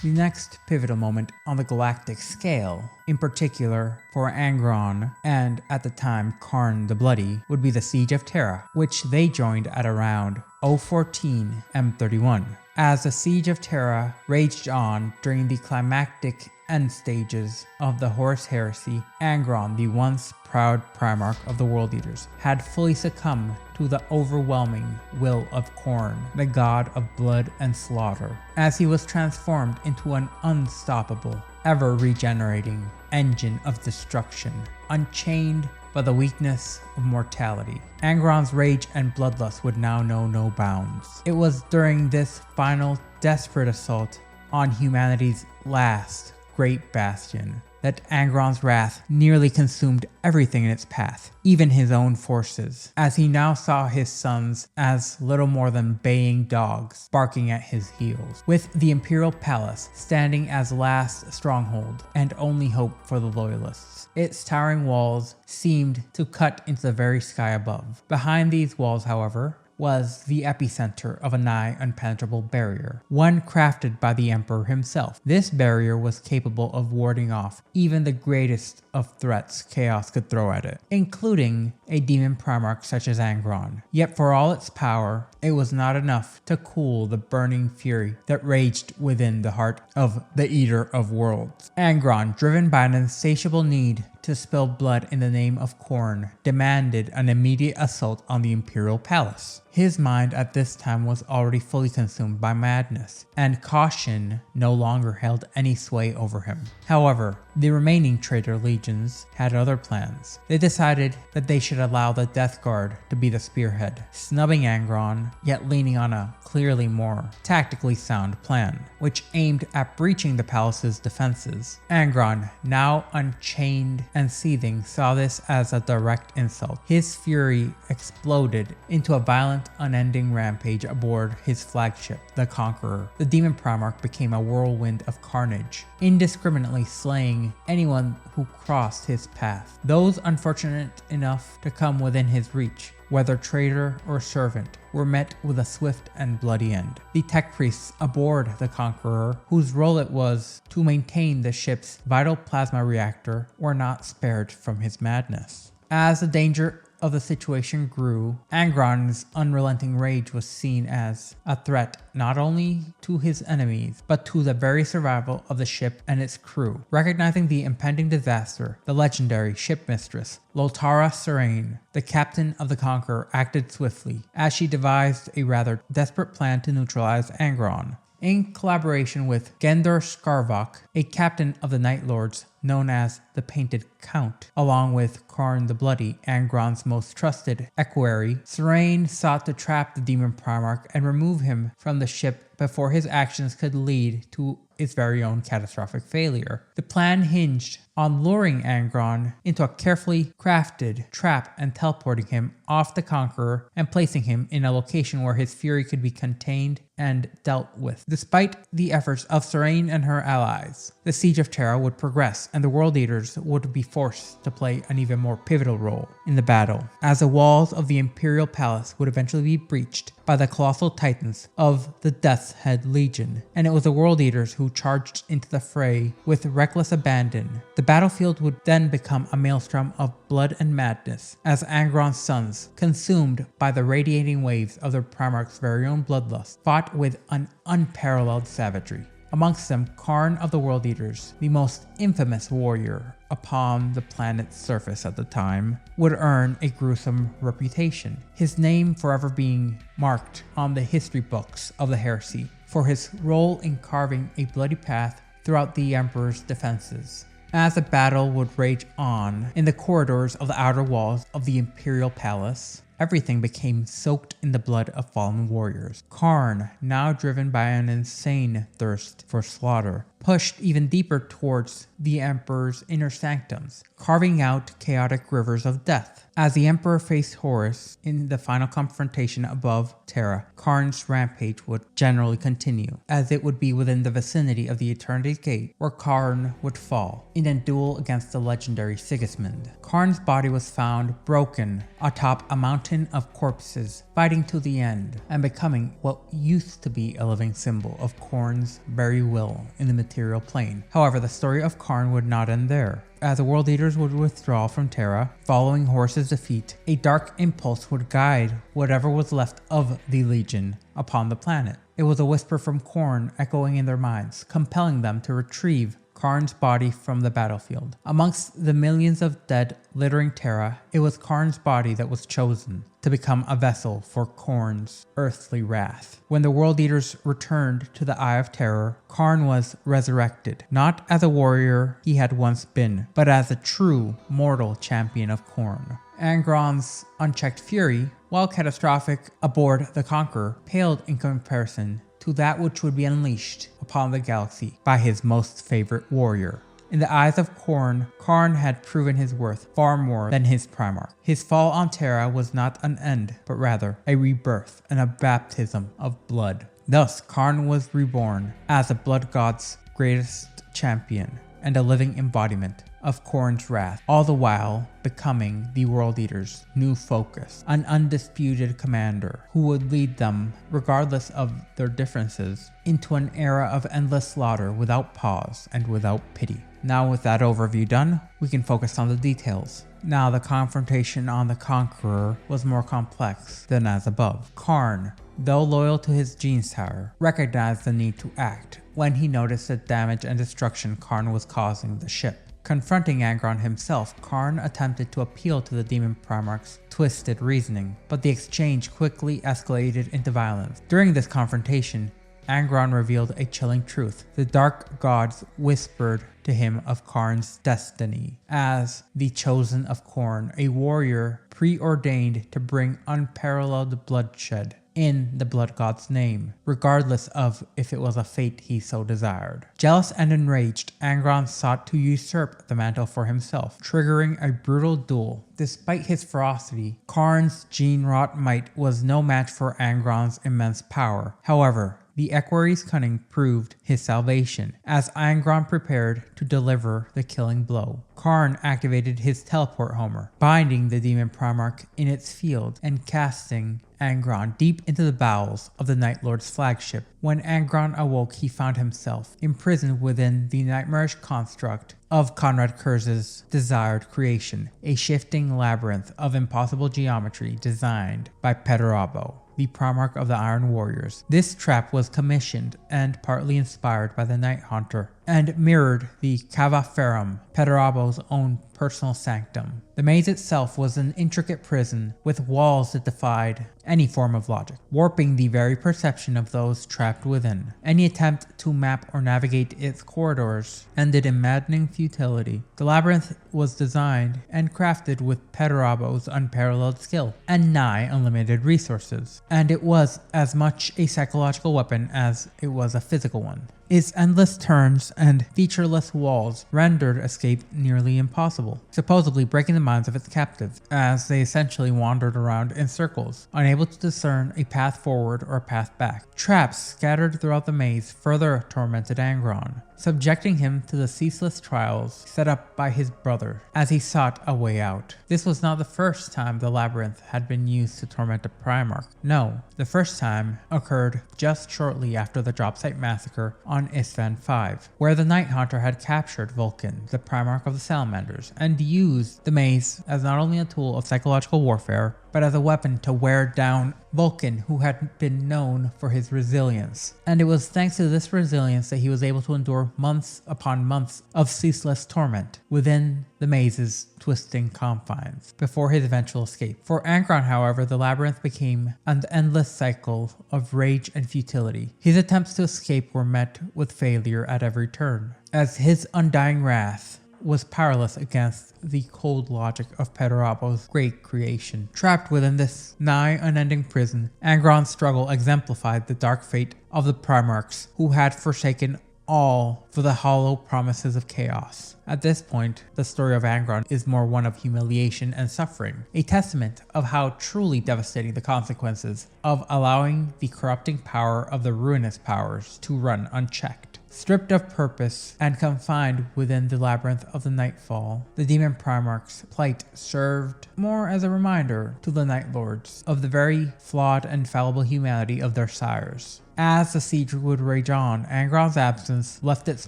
The next pivotal moment on the galactic scale, in particular for Angron and at the time Khârn the Bloody, would be the Siege of Terra, which they joined at around 014 M31. As the Siege of Terra raged on during the climactic end stages of the Horus Heresy, Angron, the once proud Primarch of the World Eaters, had fully succumbed to the overwhelming will of Khorne, the god of blood and slaughter, as he was transformed into an unstoppable, ever-regenerating engine of destruction, unchained by the weakness of mortality. Angron's rage and bloodlust would now know no bounds. It was during this final desperate assault on humanity's last great bastion that Angron's wrath nearly consumed everything in its path, even his own forces, as he now saw his sons as little more than baying dogs barking at his heels, with the Imperial Palace standing as last stronghold and only hope for the Loyalists. Its towering walls seemed to cut into the very sky above. Behind these walls, however, was the epicenter of a nigh impenetrable barrier, one crafted by the Emperor himself. This barrier was capable of warding off even the greatest of threats chaos could throw at it, including a demon primarch such as Angron. Yet for all its power, it was not enough to cool the burning fury that raged within the heart of the Eater of Worlds. Angron, driven by an insatiable need to spill blood in the name of Khorne, demanded an immediate assault on the Imperial Palace. His mind at this time was already fully consumed by madness, and caution no longer held any sway over him. However, the remaining traitor legions had other plans. They decided that they should allow the Death Guard to be the spearhead, snubbing Angron, yet leaning on a clearly more tactically sound plan, which aimed at breaching the palace's defenses. Angron, now unchained and seething, saw this as a direct insult. His fury exploded into a violent, unending rampage aboard his flagship, the Conqueror. The Demon Primarch became a whirlwind of carnage, indiscriminately slaying anyone who crossed his path. Those unfortunate enough to come within his reach, whether traitor or servant, were met with a swift and bloody end. The tech priests aboard the Conqueror, whose role it was to maintain the ship's vital plasma reactor, were not spared from his madness. As the danger of the situation grew, Angron's unrelenting rage was seen as a threat not only to his enemies, but to the very survival of the ship and its crew. Recognizing the impending disaster, the legendary shipmistress Lotara Serene, the captain of the Conqueror, acted swiftly, as she devised a rather desperate plan to neutralize Angron. In collaboration with Gendor Skarvok, a captain of the Night Lords known as the Painted Count, along with Khârn the Bloody, Angron's most trusted equerry, Serene sought to trap the Demon Primarch and remove him from the ship before his actions could lead to its very own catastrophic failure. The plan hinged on luring Angron into a carefully crafted trap and teleporting him off the Conqueror and placing him in a location where his fury could be contained and dealt with. Despite the efforts of Serene and her allies, the Siege of Terra would progress, and the World Eaters would be forced to play an even more pivotal role in the battle, as the walls of the Imperial Palace would eventually be breached by the colossal titans of the Death's Head Legion, and it was the World Eaters who charged into the fray with reckless abandon. The battlefield would then become a maelstrom of blood and madness, as Angron's sons, consumed by the radiating waves of their Primarch's very own bloodlust, fought with an unparalleled savagery. Amongst them, Khârn of the World Eaters, the most infamous warrior upon the planet's surface at the time, would earn a gruesome reputation, his name forever being marked on the history books of the heresy for his role in carving a bloody path throughout the Emperor's defenses. As the battle would rage on in the corridors of the outer walls of the Imperial Palace, everything became soaked in the blood of fallen warriors. Khârn, now driven by an insane thirst for slaughter, pushed even deeper towards the Emperor's inner sanctums, carving out chaotic rivers of death. As the Emperor faced Horus in the final confrontation above Terra, Khârn's rampage would generally continue, as it would be within the vicinity of the Eternity's Gate where Khârn would fall in a duel against the legendary Sigismund. Khârn's body was found broken atop a mountain mountain of corpses, fighting to the end, and becoming what used to be a living symbol of Khorne's very will in the material plane. However, the story of Khârn would not end there. As the world leaders would withdraw from Terra, following Horus's defeat, a dark impulse would guide whatever was left of the Legion upon the planet. It was a whisper from Khorne echoing in their minds, compelling them to retrieve Khârn's body from the battlefield. Amongst the millions of dead littering Terra, it was Khârn's body that was chosen to become a vessel for Khorne's earthly wrath. When the world leaders returned to the Eye of Terror, Khârn was resurrected, not as a warrior he had once been, but as a true mortal champion of Khorne. Angron's unchecked fury, while catastrophic aboard the Conqueror, paled in comparison to that which would be unleashed upon the galaxy by his most favorite warrior. In the eyes of Khorne, Khârn had proven his worth far more than his Primarch. His fall on Terra was not an end, but rather a rebirth and a baptism of blood. Thus, Khârn was reborn as the Blood God's greatest champion and a living embodiment of Khorne's wrath, all the while becoming the world leaders' new focus, an undisputed commander who would lead them, regardless of their differences, into an era of endless slaughter without pause and without pity. Now with that overview done, we can focus on the details. Now the confrontation on the Conqueror was more complex than as above. Khârn, though loyal to his Gene's Tower, recognized the need to act when he noticed the damage and destruction Khârn was causing the ship. Confronting Angron himself, Khârn attempted to appeal to the Demon Primarch's twisted reasoning, but the exchange quickly escalated into violence. During this confrontation, Angron revealed a chilling truth. The Dark Gods whispered to him of Khârn's destiny as the chosen of Khorne, a warrior preordained to bring unparalleled bloodshed in the Blood God's name, regardless of if it was a fate he so desired. Jealous and enraged, Angron sought to usurp the mantle for himself, triggering a brutal duel. Despite his ferocity, Khârn's gene-wrought might was no match for Angron's immense power. However, the equerry's cunning proved his salvation, as Angron prepared to deliver the killing blow. Khârn activated his teleport homer, binding the Demon Primarch in its field and casting Angron deep into the bowels of the Night Lord's flagship. When Angron awoke, he found himself imprisoned within the nightmarish construct of Conrad Kurz's desired creation, a shifting labyrinth of impossible geometry designed by Perturabo, the Primarch of the Iron Warriors. This trap was commissioned and partly inspired by the Night Haunter, and mirrored the Cava Ferrum, Perturabo's own personal sanctum. The maze itself was an intricate prison with walls that defied any form of logic, warping the very perception of those trapped within. Any attempt to map or navigate its corridors ended in maddening futility. The labyrinth was designed and crafted with Perturabo's unparalleled skill and nigh unlimited resources, and it was as much a psychological weapon as it was a physical one. Its endless turns and featureless walls rendered escape nearly impossible, supposedly breaking the minds of its captives, as they essentially wandered around in circles, unable to discern a path forward or a path back. Traps scattered throughout the maze further tormented Angron, subjecting him to the ceaseless trials set up by his brother as he sought a way out. This was not the first time the labyrinth had been used to torment a Primarch. No, the first time occurred just shortly after the Dropsite Massacre on Isstvan V, where the Night Haunter had captured Vulcan, the Primarch of the Salamanders, and used the maze as not only a tool of psychological warfare, but as a weapon to wear down Vulcan, who had been known for his resilience. And it was thanks to this resilience that he was able to endure months upon months of ceaseless torment within the maze's twisting confines before his eventual escape. For Angron, however, the labyrinth became an endless cycle of rage and futility. His attempts to escape were met with failure at every turn, as his undying wrath was powerless against the cold logic of Perturabo's great creation. Trapped within this nigh unending prison, Angron's struggle exemplified the dark fate of the Primarchs, who had forsaken all for the hollow promises of chaos. At this point, the story of Angron is more one of humiliation and suffering, a testament of how truly devastating the consequences of allowing the corrupting power of the ruinous powers to run unchecked. Stripped of purpose and confined within the labyrinth of the Nightfall, the Demon Primarch's plight served more as a reminder to the Night Lords of the very flawed and fallible humanity of their sires. As the siege would rage on, Angron's absence left its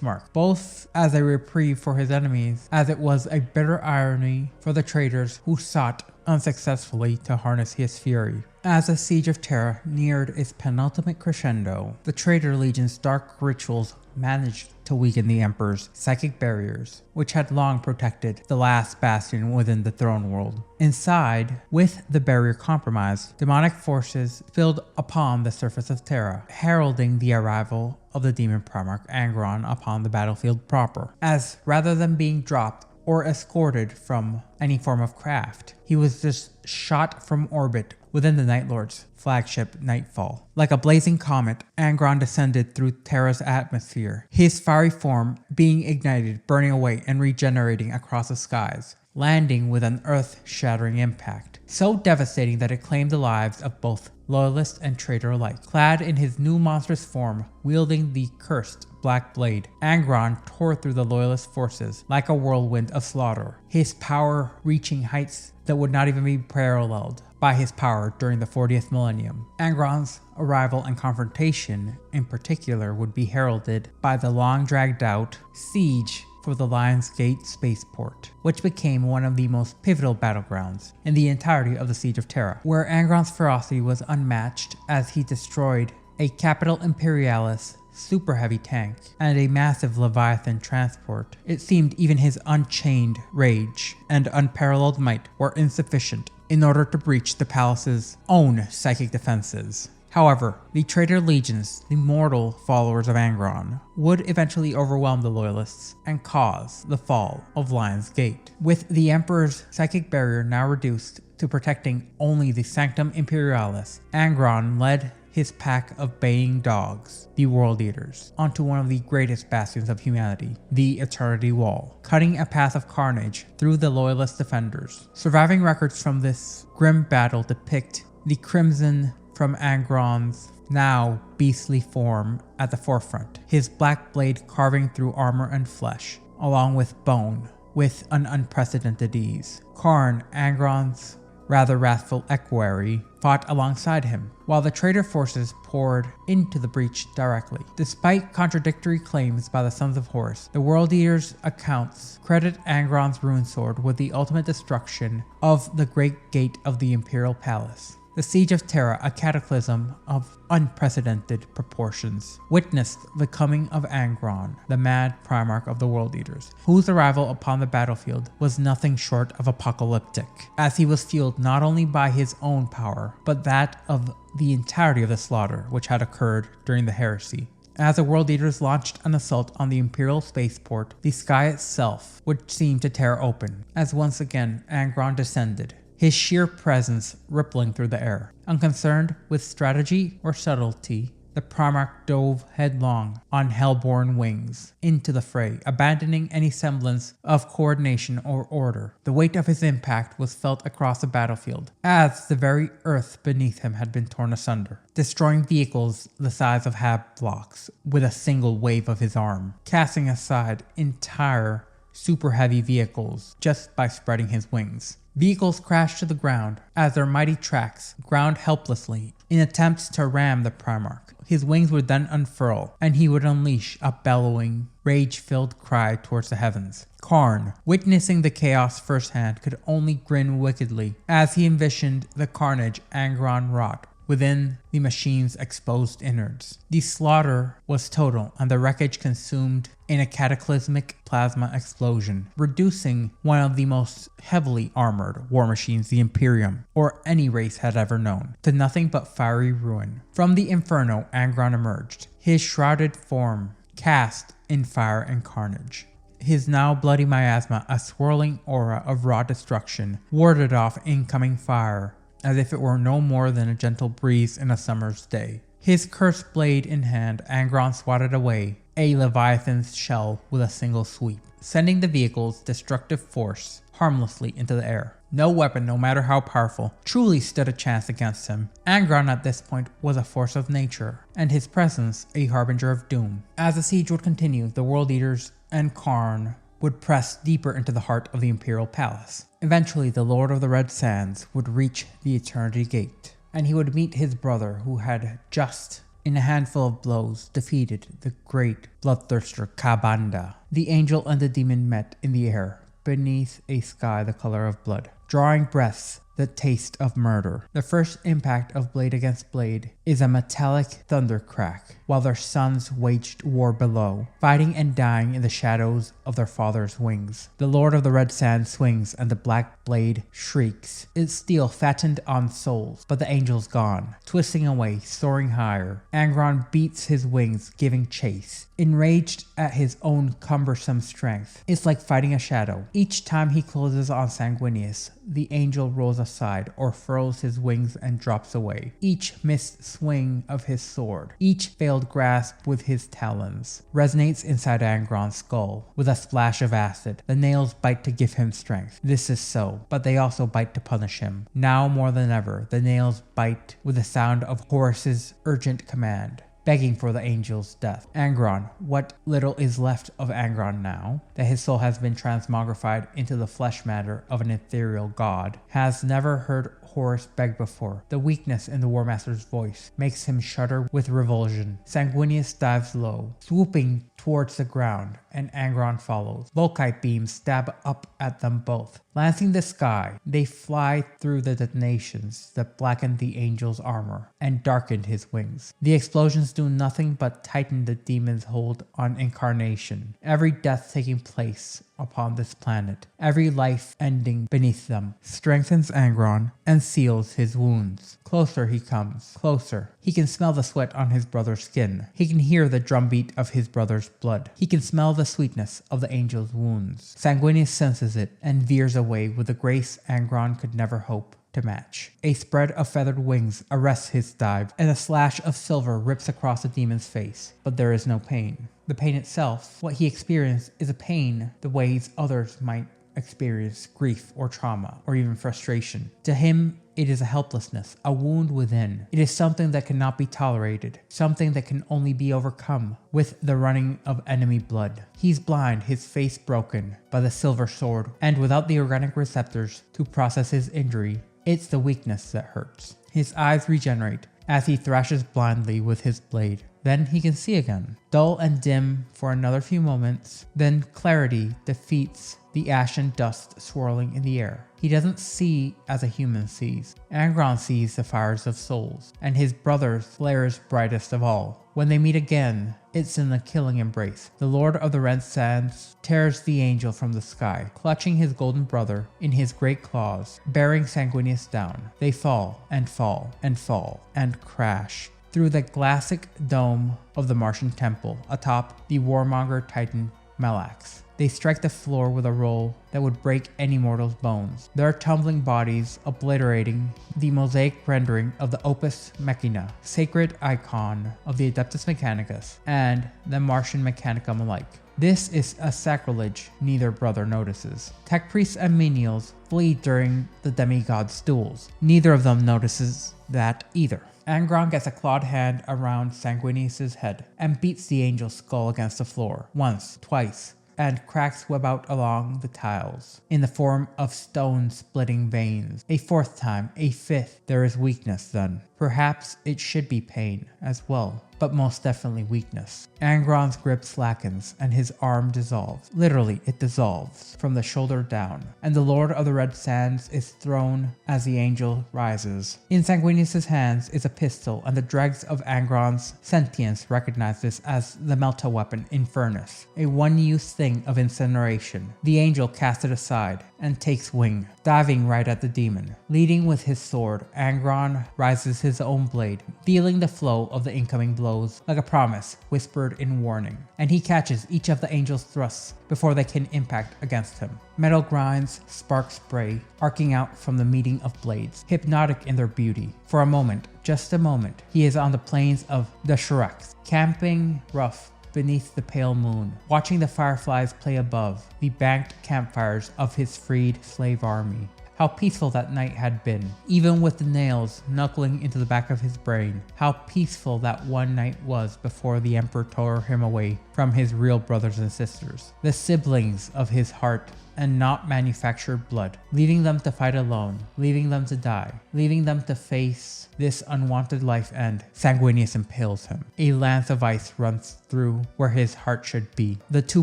mark, both as a reprieve for his enemies, as it was a bitter irony for the traitors who sought unsuccessfully to harness his fury. As the Siege of Terra neared its penultimate crescendo, the Traitor Legion's dark rituals managed to weaken the Emperor's psychic barriers, which had long protected the last bastion within the throne world. Inside, with the barrier compromised, demonic forces spilled upon the surface of Terra, heralding the arrival of the Demon Primarch Angron upon the battlefield proper. As rather than being dropped or escorted from any form of craft, he was just shot from orbit within the Night Lord's flagship Nightfall. Like a blazing comet, Angron descended through Terra's atmosphere, his fiery form being ignited, burning away and regenerating across the skies, landing with an earth-shattering impact, so devastating that it claimed the lives of both loyalist and traitor alike. Clad in his new monstrous form, wielding the cursed Black Blade, Angron tore through the loyalist forces like a whirlwind of slaughter, his power reaching heights that would not even be paralleled by his power during the 40th millennium. Angron's arrival and confrontation, in particular, would be heralded by the long-dragged-out siege for the Lion's Gate spaceport, which became one of the most pivotal battlegrounds in the entirety of the Siege of Terra, where Angron's ferocity was unmatched as he destroyed a capital Imperialis super heavy tank and a massive Leviathan transport. It seemed even his unchained rage and unparalleled might were insufficient in order to breach the palace's own psychic defenses. However, the traitor legions, the mortal followers of Angron, would eventually overwhelm the loyalists and cause the fall of Lion's Gate. With the Emperor's psychic barrier now reduced to protecting only the Sanctum Imperialis, Angron led his pack of baying dogs, the World Eaters, onto one of the greatest bastions of humanity, the Eternity Wall, cutting a path of carnage through the loyalist defenders. Surviving records from this grim battle depict the crimson from Angron's now beastly form at the forefront, his black blade carving through armor and flesh, along with bone, with an unprecedented ease. Khorne, Angron's rather wrathful equerry, fought alongside him, while the traitor forces poured into the breach directly. Despite contradictory claims by the Sons of Horus, the World Eaters' accounts credit Angron's rune sword with the ultimate destruction of the Great Gate of the Imperial Palace. The Siege of Terra, a cataclysm of unprecedented proportions, witnessed the coming of Angron, the mad Primarch of the World Eaters, whose arrival upon the battlefield was nothing short of apocalyptic, as he was fueled not only by his own power, but that of the entirety of the slaughter which had occurred during the heresy. As the World Eaters launched an assault on the Imperial spaceport, the sky itself would seem to tear open, as once again Angron descended, his sheer presence rippling through the air. Unconcerned with strategy or subtlety, the Primarch dove headlong on hellborn wings into the fray, abandoning any semblance of coordination or order. The weight of his impact was felt across the battlefield, as the very earth beneath him had been torn asunder, destroying vehicles the size of hab blocks with a single wave of his arm, casting aside entire super heavy vehicles just by spreading his wings. Vehicles crashed to the ground as their mighty tracks ground helplessly in attempts to ram the Primarch. His wings would then unfurl, and he would unleash a bellowing, rage-filled cry towards the heavens. Khorne, witnessing the chaos firsthand, could only grin wickedly as he envisioned the carnage Angron wrought within the machine's exposed innards. The slaughter was total, and the wreckage consumed in a cataclysmic plasma explosion, reducing one of the most heavily armored war machines the Imperium, or any race had ever known, to nothing but fiery ruin. From the inferno, Angron emerged, his shrouded form cast in fire and carnage. His now bloody miasma, a swirling aura of raw destruction, warded off incoming fire, as if it were no more than a gentle breeze in a summer's day. His cursed blade in hand, Angron swatted away a Leviathan's shell with a single sweep, sending the vehicle's destructive force harmlessly into the air. No weapon, no matter how powerful, truly stood a chance against him. Angron at this point was a force of nature, and his presence a harbinger of doom. As the siege would continue, the World Eaters and Khorne would press deeper into the heart of the Imperial Palace. Eventually, the Lord of the Red Sands would reach the Eternity Gate, and he would meet his brother who had just, in a handful of blows, defeated the great bloodthirster Kabanda. The angel and the demon met in the air, beneath a sky the color of blood, drawing breaths that taste of murder. The first impact of blade against blade is a metallic thunder crack, while their sons waged war below, fighting and dying in the shadows of their father's wings. The Lord of the Red Sand swings and the black blade shrieks. Its steel fattened on souls, but the angel's gone, twisting away, soaring higher. Angron beats his wings, giving chase. Enraged at his own cumbersome strength, it's like fighting a shadow. Each time he closes on Sanguinius, the angel rolls aside or furls his wings and drops away. Each missed swing of his sword, each failed grasp with his talons, resonates inside Angron's skull with a splash of acid. The nails bite to give him strength. This is so, but they also bite to punish him. Now more than ever, the nails bite with the sound of Horus's urgent command, begging for the angel's death. Angron, what little is left of Angron now, that his soul has been transmogrified into the flesh matter of an ethereal god, has never heard Horus beg before. The weakness in the War Master's voice makes him shudder with revulsion. Sanguinius dives low, swooping towards the ground, and Angron follows. Volkite beams stab up at them both. Lancing the sky, they fly through the detonations that blackened the angel's armor and darkened his wings. The explosions do nothing but tighten the demon's hold on Incarnation. Every death taking place upon this planet, every life ending beneath them, strengthens Angron and seals his wounds. Closer he comes, closer. He can smell the sweat on his brother's skin. He can hear the drumbeat of his brother's blood. He can smell the sweetness of the angel's wounds. Sanguinius senses it and veers away with a grace Angron could never hope to match. A spread of feathered wings arrests his dive, and a slash of silver rips across the demon's face, but there is no pain. The pain itself, what he experienced, is a pain the ways others might experience grief or trauma or even frustration. To him, it is a helplessness, a wound within. It is something that cannot be tolerated, something that can only be overcome with the running of enemy blood. He's blind, his face broken by the silver sword, and without the organic receptors to process his injury, it's the weakness that hurts. His eyes regenerate as he thrashes blindly with his blade. Then he can see again, dull and dim for another few moments. Then clarity defeats the ash and dust swirling in the air. He doesn't see as a human sees. Angron sees the fires of souls, and his brother flares brightest of all. When they meet again, it's in the killing embrace. The Lord of the Red Sands tears the angel from the sky, clutching his golden brother in his great claws, bearing Sanguinius down. They fall and fall and fall and crash through the glassic dome of the Martian temple atop the warmonger titan Melax. They strike the floor with a roll that would break any mortal's bones, their tumbling bodies obliterating the mosaic rendering of the Opus Machina, sacred icon of the Adeptus Mechanicus, and the Martian Mechanicum alike. This is a sacrilege neither brother notices. Tech priests and menials flee during the demigod's duels. Neither of them notices that either. Angron gets a clawed hand around Sanguinius' head and beats the angel's skull against the floor, once, twice, and cracks web out along the tiles in the form of stone-splitting veins. A fourth time, a fifth. There is weakness then. Perhaps it should be pain as well, but most definitely weakness. Angron's grip slackens and his arm dissolves. Literally, it dissolves from the shoulder down, and the Lord of the Red Sands is thrown as the angel rises. In Sanguinius' hands is a pistol, and the dregs of Angron's sentience recognize this as the melta weapon Infernus, a one-use thing of incineration. The angel casts it aside and takes wing, diving right at the demon. Leading with his sword, Angron rises his own blade, feeling the flow of the incoming blows like a promise whispered in warning, and he catches each of the angel's thrusts before they can impact against him. Metal grinds, sparks spray, arcing out from the meeting of blades, hypnotic in their beauty. For a moment, just a moment, he is on the plains of the Shirax, camping rough beneath the pale moon, watching the fireflies play above the banked campfires of his freed slave army. how peaceful that night had been, even with the nails knuckling into the back of his brain. How peaceful that one night was before the Emperor tore him away from his real brothers and sisters, the siblings of his heart and not manufactured blood, leaving them to fight alone, leaving them to die, leaving them to face this unwanted life end. Sanguinius impales him. A lance of ice runs through where his heart should be. The two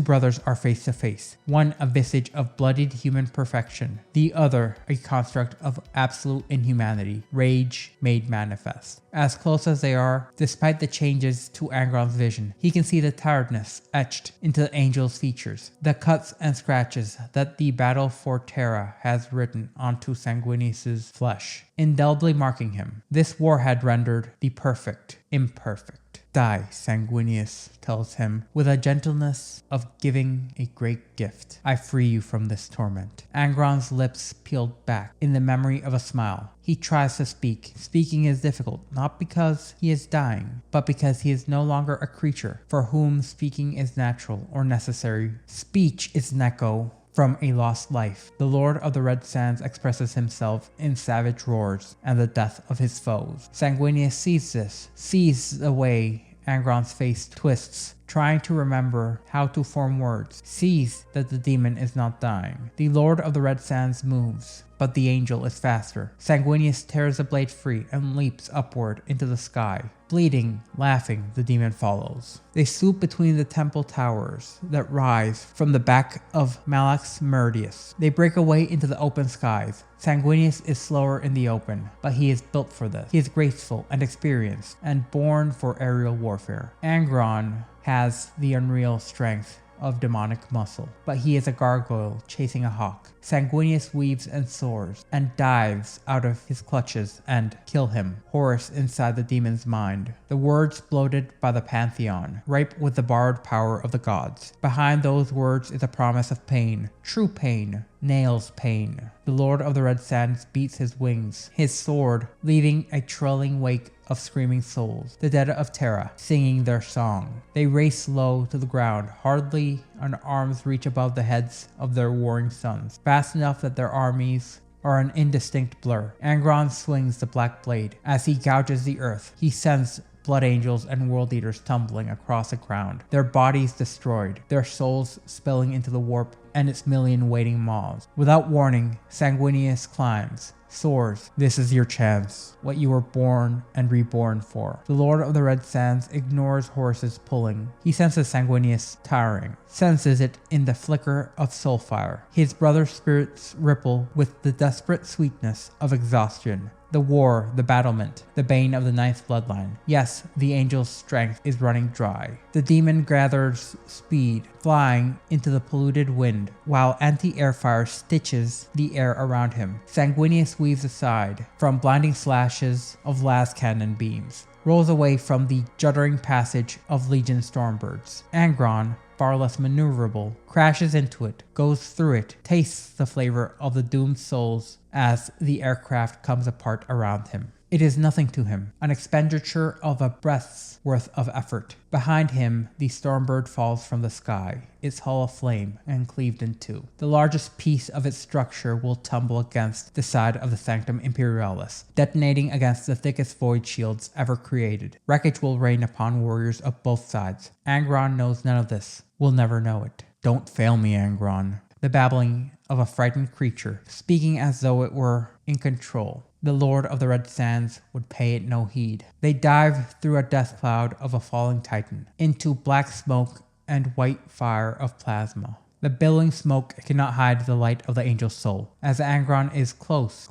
brothers are face to face, one a visage of bloodied human perfection, the other a construct of absolute inhumanity, rage made manifest. As close as they are, despite the changes to Angron's vision, he can see the tiredness etched into the angel's features, the cuts and scratches that the Battle for Terra has written onto Sanguinius's flesh, indelibly marking him. This war had rendered the perfect imperfect. Die, Sanguinius tells him, with a gentleness of giving a great gift. I free you from this torment. Angron's lips peeled back in the memory of a smile. He tries to speak. Speaking is difficult, not because he is dying, but because he is no longer a creature for whom speaking is natural or necessary. Speech is an echo from a lost life. The Lord of the Red Sands expresses himself in savage roars and the death of his foes. Sanguinius sees this, sees the way Angron's face twists, trying to remember how to form words, sees that the demon is not dying. The Lord of the Red Sands moves, but the angel is faster. Sanguinius tears the blade free and leaps upward into the sky. Bleeding, laughing, the demon follows. They swoop between the temple towers that rise from the back of Malax Meridius. They break away into the open skies. Sanguinius is slower in the open, but he is built for this. He is graceful and experienced, and born for aerial warfare. Angron has the unreal strength of demonic muscle, but he is a gargoyle chasing a hawk. Sanguinius weaves and soars, and dives out of his clutches and kill him. Horus inside the demon's mind. The words bloated by the pantheon, ripe with the borrowed power of the gods. Behind those words is a promise of pain, true pain, nails pain. The Lord of the Red Sands beats his wings, his sword, leaving a trailing wake of screaming souls, the dead of Terra, singing their song. They race low to the ground, hardly an arm's reach above the heads of their warring sons, fast enough that their armies are an indistinct blur. Angron swings the black blade. As he gouges the earth, he sends blood angels and world eaters tumbling across the ground, their bodies destroyed, their souls spilling into the warp and its million waiting maws. Without warning, Sanguinius climbs, soars. This is your chance, what you were born and reborn for. The Lord of the Red Sands ignores Horus's pulling. He senses Sanguinius tiring, senses it in the flicker of soulfire. His brother's spirits ripple with the desperate sweetness of exhaustion. The war, the battlement, the bane of the ninth bloodline. Yes, the angel's strength is running dry. The demon gathers speed, flying into the polluted wind, while anti-air fire stitches the air around him. Sanguinius weaves aside from blinding slashes of las cannon beams, rolls away from the juddering passage of legion stormbirds. Angron, far less maneuverable, crashes into it, goes through it, tastes the flavor of the doomed souls as the aircraft comes apart around him. It is nothing to him, an expenditure of a breath's worth of effort. Behind him, the stormbird falls from the sky, its hull aflame and cleaved in two. The largest piece of its structure will tumble against the side of the Sanctum Imperialis, detonating against the thickest void shields ever created. Wreckage will rain upon warriors of both sides. Angron knows none of this, will never know it. Don't fail me, Angron. The babbling of a frightened creature, speaking as though it were in control. The Lord of the Red Sands would pay it no heed. They dive through a death cloud of a falling titan, into black smoke and white fire of plasma. The billowing smoke cannot hide the light of the angel's soul, as Angron is close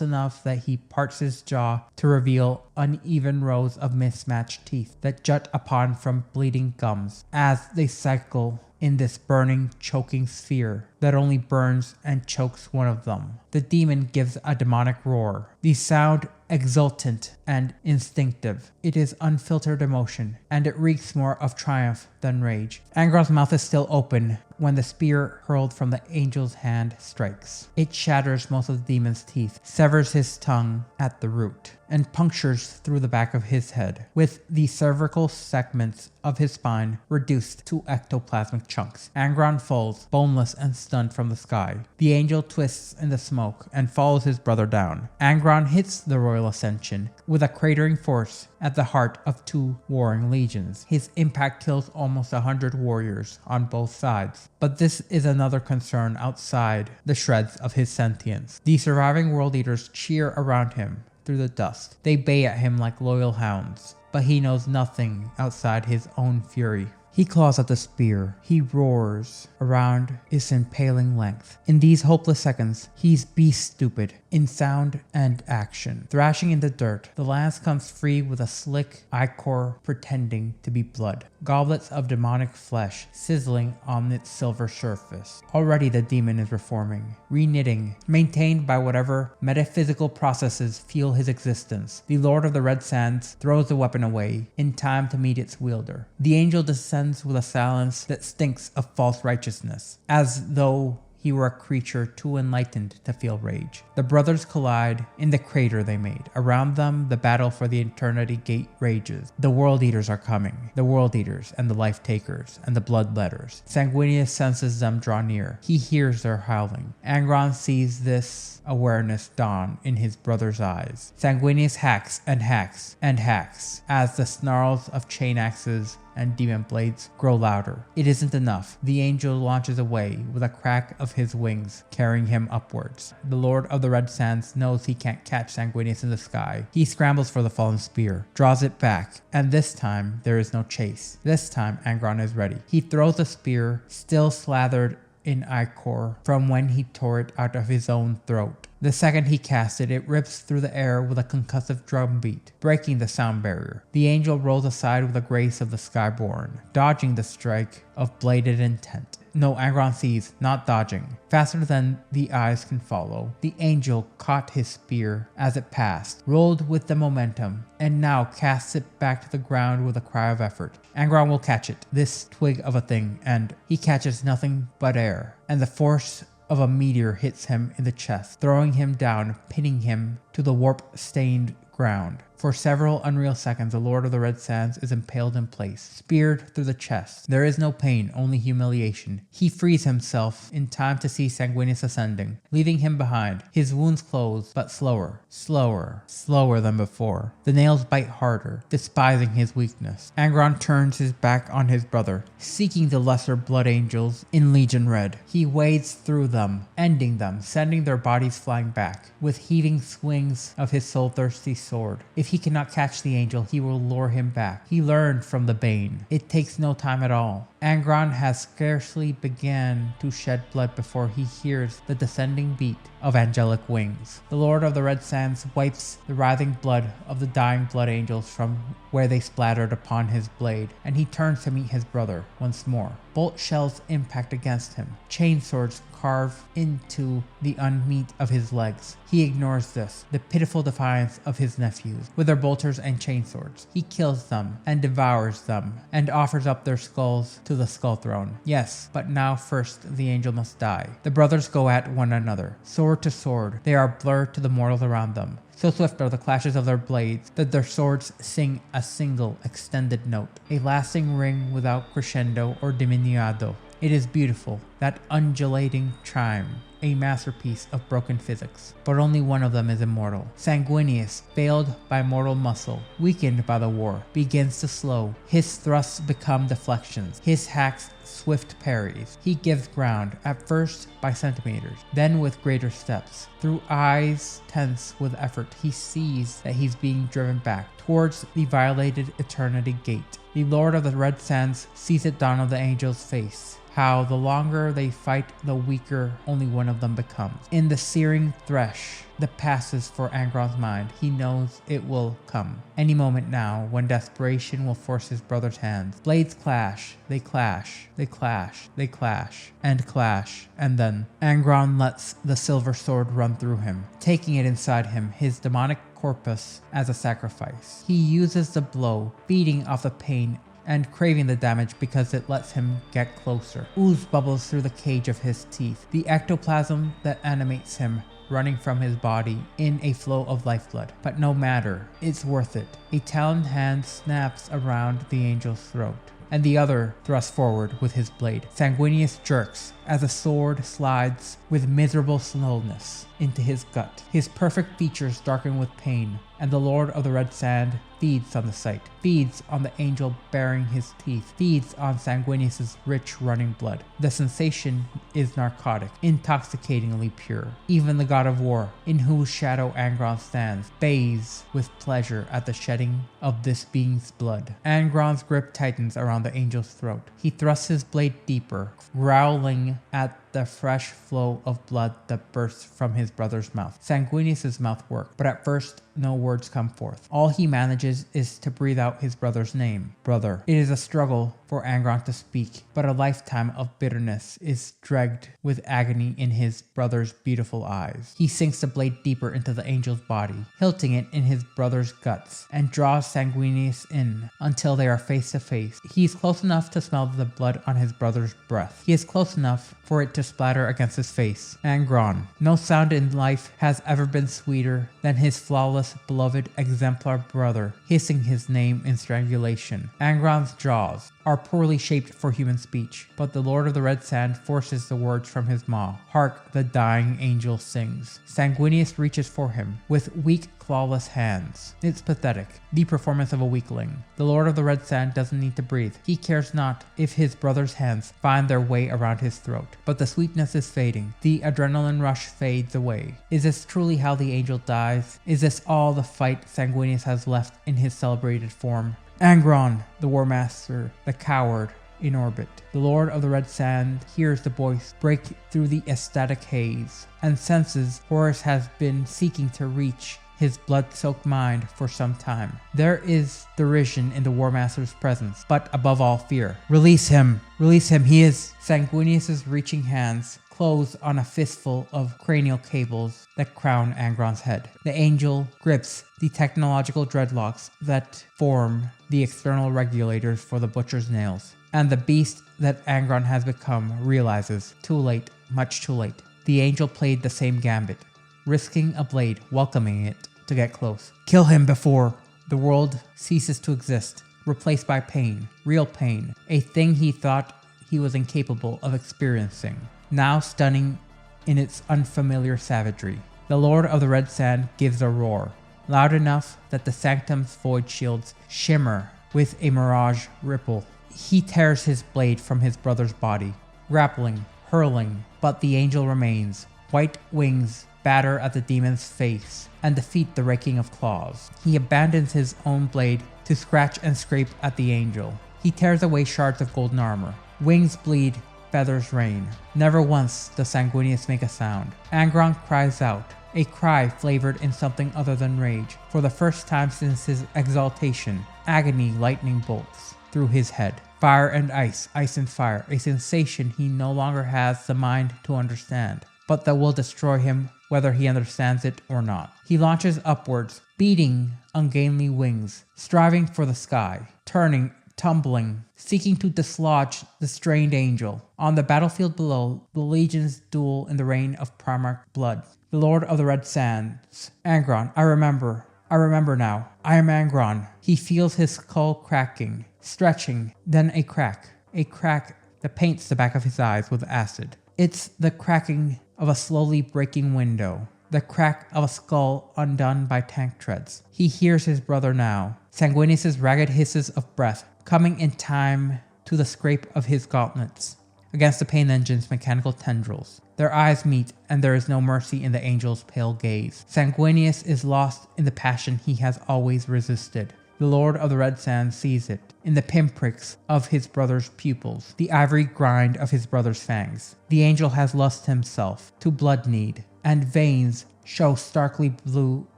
enough that he parts his jaw to reveal uneven rows of mismatched teeth that jut upon from bleeding gums as they cycle in this burning, choking sphere that only burns and chokes one of them. The demon gives a demonic roar, the sound exultant and instinctive. It is unfiltered emotion, and it reeks more of triumph than rage. Angron's mouth is still open when the spear hurled from the angel's hand strikes. It shatters most of the demon's teeth, severs his tongue at the root, and punctures through the back of his head, with the cervical segments of his spine reduced to ectoplasmic chunks. Angron falls, boneless and stunned from the sky. The angel twists in the smoke and follows his brother down. Angron hits the royal ascension with a cratering force at the heart of 2 warring legions. His impact kills almost 100 warriors on both sides. But this is another concern outside the shreds of his sentience. The surviving world eaters cheer around him through the dust. They bay at him like loyal hounds, but he knows nothing outside his own fury. He claws at the spear. He roars around its impaling length. In these hopeless seconds, he's beast stupid in sound and action. Thrashing in the dirt, the lance comes free with a slick ichor pretending to be blood. Goblets of demonic flesh sizzling on its silver surface. Already the demon is reforming, reknitting, maintained by whatever metaphysical processes fuel his existence. The Lord of the Red Sands throws the weapon away in time to meet its wielder. The angel descends with a silence that stinks of false righteousness, as though he were a creature too enlightened to feel rage. The brothers collide in the crater they made. Around them, the battle for the Eternity Gate rages. The World Eaters are coming. The World Eaters and the Life Takers and the Bloodletters. Sanguinius senses them draw near. He hears their howling. Angron sees this awareness dawn in his brother's eyes. Sanguinius hacks and hacks and hacks as the snarls of chain axes and demon blades grow louder. It isn't enough. The angel launches away with a crack of his wings, carrying him upwards. The Lord of the Red Sands knows he can't catch Sanguinius in the sky. He scrambles for the fallen spear, draws it back, and this time there is no chase. This time Angron is ready. He throws the spear, still slathered in ichor from when he tore it out of his own throat. The second he casts it, it rips through the air with a concussive drumbeat, breaking the sound barrier. The angel rolls aside with the grace of the skyborn, dodging the strike of bladed intent. No, Angron sees, not dodging. Faster than the eyes can follow, the angel caught his spear as it passed, rolled with the momentum, and now casts it back to the ground with a cry of effort. Angron will catch it, this twig of a thing, and he catches nothing but air, and the force of a meteor hits him in the chest, throwing him down, pinning him to the warp-stained ground. For several unreal seconds, the Lord of the Red Sands is impaled in place, speared through the chest. There is no pain, only humiliation. He frees himself in time to see Sanguinius ascending, leaving him behind. His wounds close, but slower, slower than before. The nails bite harder, despising his weakness. Angron turns his back on his brother, seeking the lesser blood angels in Legion Red. He wades through them, ending them, sending their bodies flying back, with heaving swings of his soul-thirsty sword. If he cannot catch the angel, he will lure him back. He learned from the Bane. It takes no time at all. Angron has scarcely began to shed blood before he hears the descending beat of angelic wings. The Lord of the Red Sands wipes the writhing blood of the dying blood angels from where they splattered upon his blade, and he turns to meet his brother once more. Bolt shells impact against him. Chain swords carve into the unmeat of his legs. He ignores this, the pitiful defiance of his nephews, with their bolters and chainswords. He kills them and devours them, and offers up their skulls to the skull throne. Yes, but now first the angel must die. The brothers go at one another, sword to sword. They are blurred to the mortals around them. So swift are the clashes of their blades that their swords sing a single extended note, a lasting ring without crescendo or diminuendo. It is beautiful, that undulating chime, a masterpiece of broken physics. But only one of them is immortal. Sanguinius, failed by mortal muscle, weakened by the war, begins to slow. His thrusts become deflections, his hacks swift parries. He gives ground, at first by centimeters, then with greater steps. Through eyes tense with effort, he sees that he's being driven back towards the violated Eternity Gate. The Lord of the Red Sands sees it dawn on the angel's face. How the longer they fight, the weaker only one of them becomes. In the searing thresh that passes for Angron's mind, he knows it will come. Any moment now, when desperation will force his brother's hands. Blades clash, they clash, they clash, they clash, and then Angron lets the silver sword run through him, taking it inside him, his demonic corpus as a sacrifice. He uses the blow, beating off the pain and craving the damage because it lets him get closer. Ooze bubbles through the cage of his teeth, the ectoplasm that animates him running from his body in a flow of lifeblood. But no matter, it's worth it. A taloned hand snaps around the angel's throat, and the other thrusts forward with his blade. Sanguinius jerks as a sword slides with miserable slowness into his gut. His perfect features darken with pain, and the Lord of the Red Sand feeds on the sight, feeds on the angel baring his teeth, feeds on Sanguinius's rich running blood. The sensation is narcotic, intoxicatingly pure. Even the god of war, in whose shadow Angron stands, bathes with pleasure at the shedding of this being's blood. Angron's grip tightens around the angel's throat. He thrusts his blade deeper, growling at the fresh flow of blood that bursts from his brother's mouth. Sanguinius's mouth works, but at first no words come forth. All he manages is to breathe out his brother's name, brother. It is a struggle for Angron to speak, but a lifetime of bitterness is dragged with agony in his brother's beautiful eyes. He sinks the blade deeper into the angel's body, hilting it in his brother's guts, and draws Sanguinius in until they are face to face. He is close enough to smell the blood on his brother's breath. He is close enough for it to splatter against his face. Angron. No sound in life has ever been sweeter than his flawless, beloved, exemplar brother hissing his name in strangulation. Angron's jaws are poorly shaped for human speech, but the Lord of the Red Sand forces the words from his maw. Hark, the dying angel sings. Sanguinius reaches for him with weak, clawless hands. It's pathetic, the performance of a weakling. The Lord of the Red Sand doesn't need to breathe. He cares not if his brother's hands find their way around his throat. But the sweetness is fading. The adrenaline rush fades away. Is this truly how the angel dies? Is this all the fight Sanguinius has left in his celebrated form? Angron, the War Master, the coward in orbit. The Lord of the Red Sand hears the voice break through the ecstatic haze and senses Horus has been seeking to reach his blood-soaked mind for some time. There is derision in the War Master's presence, but above all fear. Release him! Release him! He is... Sanguinius's reaching hands close on a fistful of cranial cables that crown Angron's head. The angel grips the technological dreadlocks that form the external regulators for the butcher's nails. And the beast that Angron has become realizes, too late, much too late. The angel played the same gambit, risking a blade, welcoming it to get close. Kill him before the world ceases to exist, replaced by pain, real pain, a thing he thought he was incapable of experiencing, now stunning in its unfamiliar savagery. The Lord of the Red Sand gives a roar, loud enough that the sanctum's void shields shimmer with a mirage ripple. He tears his blade from his brother's body, grappling, hurling, but the angel remains. White wings batter at the demon's face and defeat the raking of claws. He abandons his own blade to scratch and scrape at the angel. He tears away shards of golden armor. Wings bleed, feathers rain. Never once does Sanguinius make a sound. Angron cries out, a cry flavored in something other than rage. For the first time since his exaltation, agony lightning bolts through his head. Fire and ice, ice and fire, a sensation he no longer has the mind to understand, but that will destroy him whether he understands it or not. He launches upwards, beating ungainly wings, striving for the sky, turning, tumbling, seeking to dislodge the strained angel. On the battlefield below, the legions duel in the rain of Primarch blood. The Lord of the Red Sands. Angron, I remember now. I am Angron. He feels his skull cracking, stretching, then a crack that paints the back of his eyes with acid. It's the cracking of a slowly breaking window, the crack of a skull undone by tank treads. He hears his brother now, Sanguinius's ragged hisses of breath, coming in time to the scrape of his gauntlets against the pain engine's mechanical tendrils. Their eyes meet, and there is no mercy in the angel's pale gaze. Sanguinius is lost in the passion he has always resisted. The Lord of the Red Sand sees it in the pinpricks of his brother's pupils, the ivory grind of his brother's fangs. The angel has lost himself to blood need, and veins show starkly blue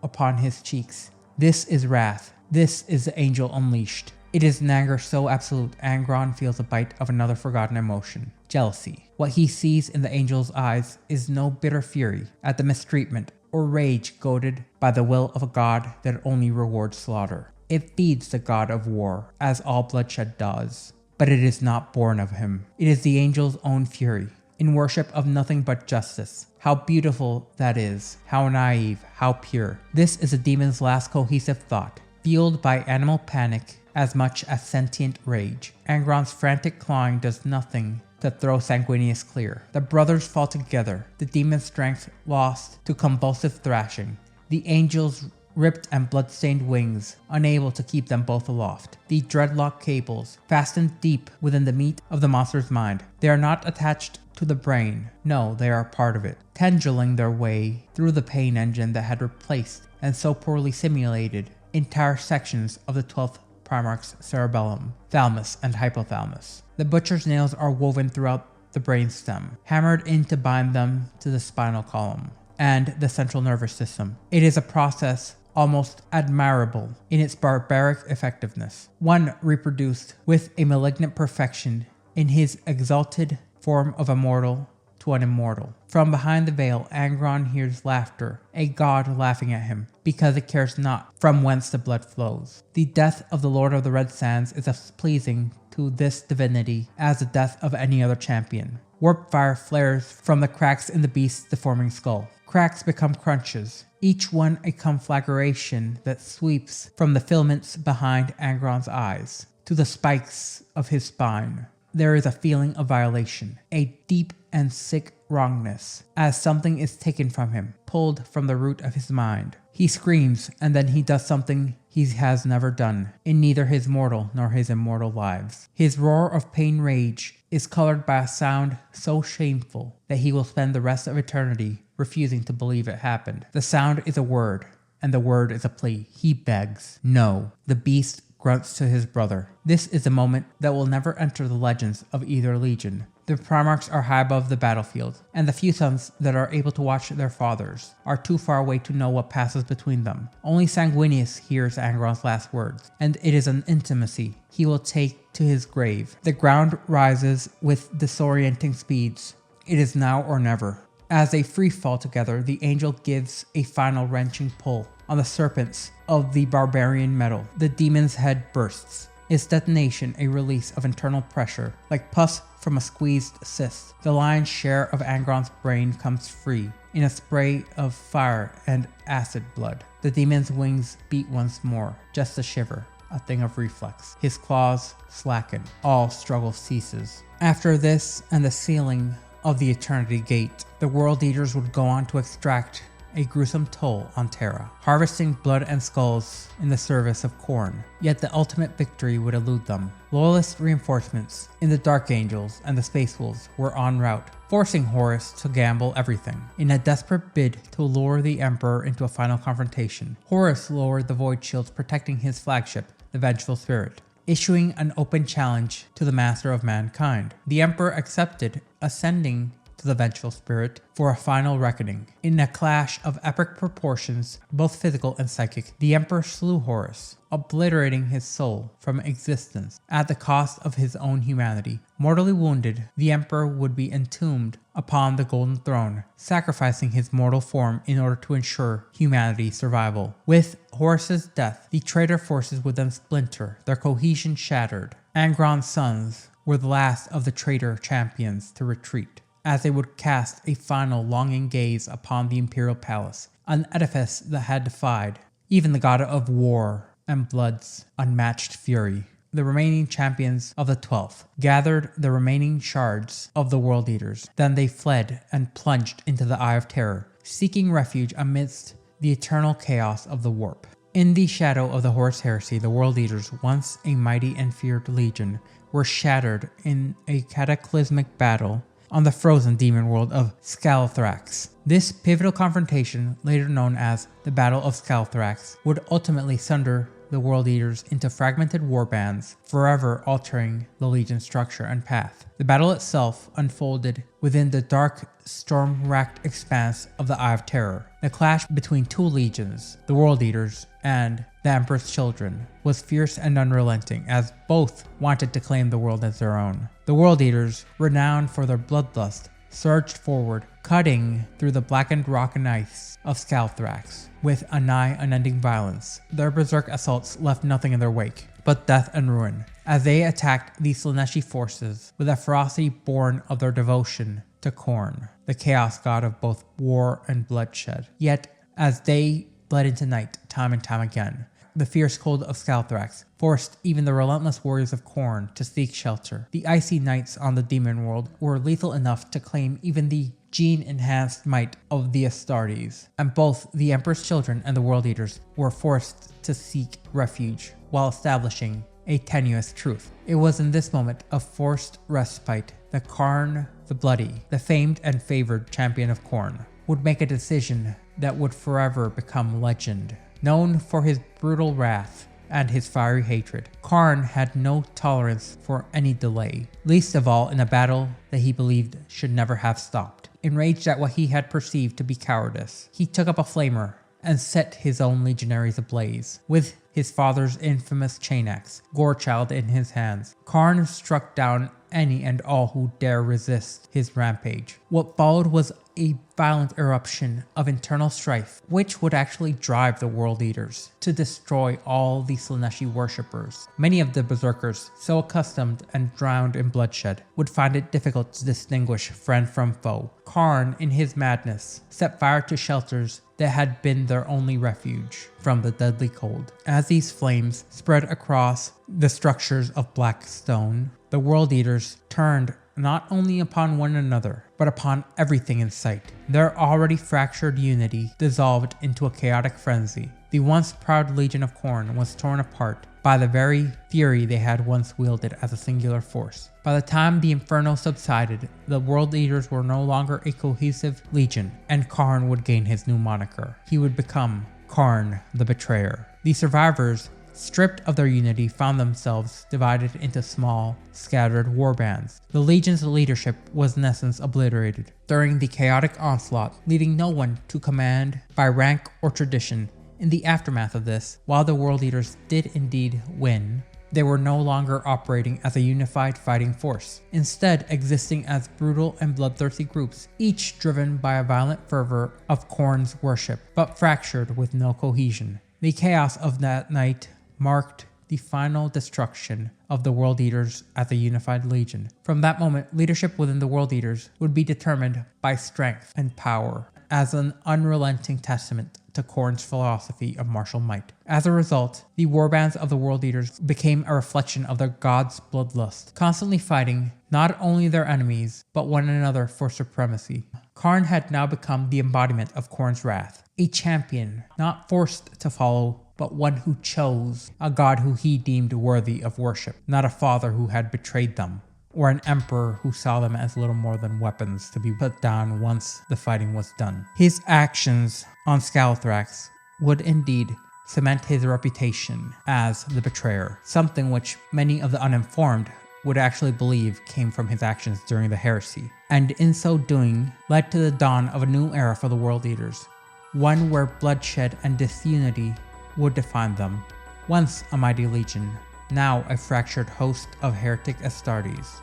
upon his cheeks. This is wrath. This is the angel unleashed. It is an anger so absolute, Angron feels a bite of another forgotten emotion, jealousy. What he sees in the angel's eyes is no bitter fury at the mistreatment or rage goaded by the will of a god that only rewards slaughter. It feeds the god of war, as all bloodshed does. But it is not born of him. It is the angel's own fury, in worship of nothing but justice. How beautiful that is, how naive, how pure. This is a demon's last cohesive thought, fueled by animal panic as much as sentient rage. Angron's frantic clawing does nothing to throw Sanguinius clear. The brothers fall together, the demon's strength lost to convulsive thrashing. The angel's ripped and blood-stained wings, unable to keep them both aloft. The dreadlock cables, fastened deep within the meat of the monster's mind. They are not attached to the brain. No, they are part of it, tendriling their way through the pain engine that had replaced and so poorly simulated entire sections of the 12th Primarch's cerebellum, thalamus, and hypothalamus. The butcher's nails are woven throughout the brainstem, hammered in to bind them to the spinal column and the central nervous system. It is a process almost admirable in its barbaric effectiveness, one reproduced with a malignant perfection in his exalted form of a mortal to an immortal. From behind the veil, Angron hears laughter, a god laughing at him, because it cares not from whence the blood flows. The death of the Lord of the Red Sands is as pleasing to this divinity as the death of any other champion. Warp fire flares from the cracks in the beast's deforming skull. Cracks become crunches, each one a conflagration that sweeps from the filaments behind Angron's eyes to the spikes of his spine. There is a feeling of violation, a deep and sick wrongness, as something is taken from him, pulled from the root of his mind. He screams, and then he does something he has never done in neither his mortal nor his immortal lives. His roar of pain rage is colored by a sound so shameful that he will spend the rest of eternity refusing to believe it happened. The sound is a word, and the word is a plea. He begs. No. The beast grunts to his brother. This is a moment that will never enter the legends of either legion. The Primarchs are high above the battlefield, and the few sons that are able to watch their fathers are too far away to know what passes between them. Only Sanguinius hears Angron's last words, and it is an intimacy he will take to his grave. The ground rises with disorienting speeds. It is now or never. As they free fall together, the angel gives a final wrenching pull on the serpents of the barbarian metal. The demon's head bursts, its detonation a release of internal pressure, like pus from a squeezed cyst. The lion's share of Angron's brain comes free in a spray of fire and acid blood. The demon's wings beat once more, just a shiver, a thing of reflex. His claws slacken. All struggle ceases. After this and the sealing of the Eternity Gate, the World Eaters would go on to extract a gruesome toll on Terra, harvesting blood and skulls in the service of Khorne. Yet the ultimate victory would elude them. Loyalist reinforcements in the Dark Angels and the Space Wolves were en route, forcing Horus to gamble everything. In a desperate bid to lure the Emperor into a final confrontation, Horus lowered the void shields protecting his flagship, the Vengeful Spirit, issuing an open challenge to the Master of Mankind. The Emperor accepted, ascending to the Vengeful Spirit for a final reckoning. In a clash of epic proportions, both physical and psychic, the Emperor slew Horus, obliterating his soul from existence at the cost of his own humanity. Mortally wounded, the Emperor would be entombed upon the Golden Throne, sacrificing his mortal form in order to ensure humanity's survival. With Horus's death, the traitor forces would then splinter, their cohesion shattered. Angron's sons were the last of the traitor champions to retreat, as they would cast a final longing gaze upon the Imperial Palace, an edifice that had defied even the god of war and blood's unmatched fury. The remaining champions of the 12th gathered the remaining shards of the World Eaters. Then they fled and plunged into the Eye of Terror, seeking refuge amidst the eternal chaos of the warp. In the shadow of the Horus Heresy, the World Eaters, once a mighty and feared legion, were shattered in a cataclysmic battle on the frozen demon world of Skalathrax. This pivotal confrontation, later known as the Battle of Skalathrax, would ultimately sunder the World Eaters into fragmented warbands, forever altering the Legion's structure and path. The battle itself unfolded within the dark, storm-racked expanse of the Eye of Terror. The clash between two legions, the World Eaters and the Emperor's children, was fierce and unrelenting, as both wanted to claim the world as their own. The World Eaters, renowned for their bloodlust surged forward, cutting through the blackened rock and ice of Skalathrax with a nigh unending violence. Their berserk assaults left nothing in their wake but death and ruin, as they attacked the Slaaneshi forces with a ferocity born of their devotion to Khorne, the chaos god of both war and bloodshed. Yet, as they bled into night time and time again, the fierce cold of Skalathrax forced even the relentless warriors of Khorne to seek shelter. The icy nights on the demon world were lethal enough to claim even the gene-enhanced might of the Astartes, and both the Emperor's children and the World Eaters were forced to seek refuge while establishing a tenuous truth. It was in this moment of forced respite that Khârn the Bloody, the famed and favored champion of Khorne, would make a decision that would forever become legend. Known for his brutal wrath and his fiery hatred, Khârn had no tolerance for any delay, least of all in a battle that he believed should never have stopped. Enraged at what he had perceived to be cowardice, he took up a flamer and set his own legionaries ablaze. With his father's infamous chain axe, Gorechild, in his hands, Khârn struck down any and all who dare resist his rampage. What followed was a violent eruption of internal strife, which would actually drive the World Eaters to destroy all the Slaaneshi worshippers. Many of the berserkers, so accustomed and drowned in bloodshed, would find it difficult to distinguish friend from foe. Khârn, in his madness, set fire to shelters that had been their only refuge from the deadly cold. As these flames spread across the structures of black stone, the World Eaters turned not only upon one another, but upon everything in sight. Their already fractured unity dissolved into a chaotic frenzy. The once proud Legion of Khorne was torn apart by the very fury they had once wielded as a singular force. By the time the inferno subsided, the World Eaters were no longer a cohesive legion, and Khârn would gain his new moniker. He would become Khârn the Betrayer. The survivors, stripped of their unity, found themselves divided into small, scattered warbands. The Legion's leadership was in essence obliterated during the chaotic onslaught, leaving no one to command by rank or tradition. In the aftermath of this, while the World Eaters did indeed win, they were no longer operating as a unified fighting force, instead existing as brutal and bloodthirsty groups, each driven by a violent fervor of Khorne's worship, but fractured with no cohesion. The chaos of that night marked the final destruction of the World Eaters as a unified legion. From that moment, leadership within the World Eaters would be determined by strength and power, as an unrelenting testament to Khorne's philosophy of martial might. As a result, the warbands of the World Eaters became a reflection of their god's bloodlust, constantly fighting not only their enemies, but one another for supremacy. Khârn had now become the embodiment of Khorne's wrath, a champion not forced to follow, but one who chose, a god who he deemed worthy of worship, not a father who had betrayed them, or an emperor who saw them as little more than weapons to be put down once the fighting was done. His actions on Skalathrax would indeed cement his reputation as the Betrayer, something which many of the uninformed would actually believe came from his actions during the Heresy, and in so doing led to the dawn of a new era for the World Eaters, one where bloodshed and disunity would define them. Once a mighty legion, now a fractured host of heretic Astartes.